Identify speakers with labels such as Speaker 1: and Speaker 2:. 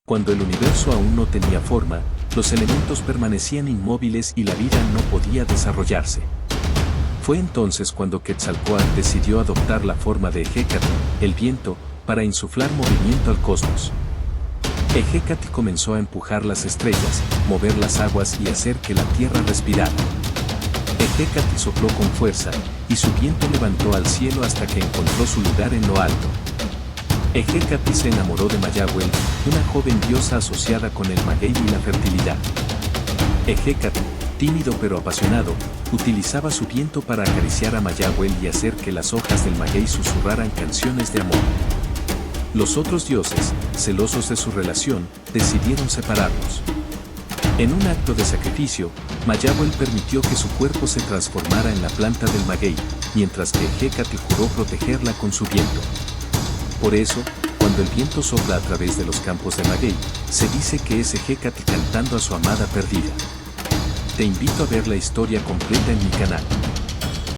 Speaker 1: Cuando el universo aún no tenía forma, los elementos permanecían inmóviles y la vida no podía desarrollarse. Fue entonces cuando Quetzalcóatl decidió adoptar la forma de Hecate, el viento, para insuflar movimiento al cosmos. Hecate comenzó a empujar las estrellas, mover las aguas y hacer que la tierra respirara. Hecate sopló con fuerza, y su viento levantó al cielo hasta que encontró su lugar en lo alto. Hecate se enamoró de Mayahuel, una joven diosa asociada con el maguey y la fertilidad. Hecate, tímido pero apasionado, utilizaba su viento para acariciar a Mayahuel y hacer que las hojas del maguey susurraran canciones de amor. Los otros dioses, celosos de su relación, decidieron separarlos. En un acto de sacrificio, Mayahuel permitió que su cuerpo se transformara en la planta del maguey, mientras que Hecate juró protegerla con su viento. Por eso, cuando el viento sopla a través de los campos de maguey, se dice que es Hecate cantando a su amada perdida. Te invito a ver la historia completa en mi canal.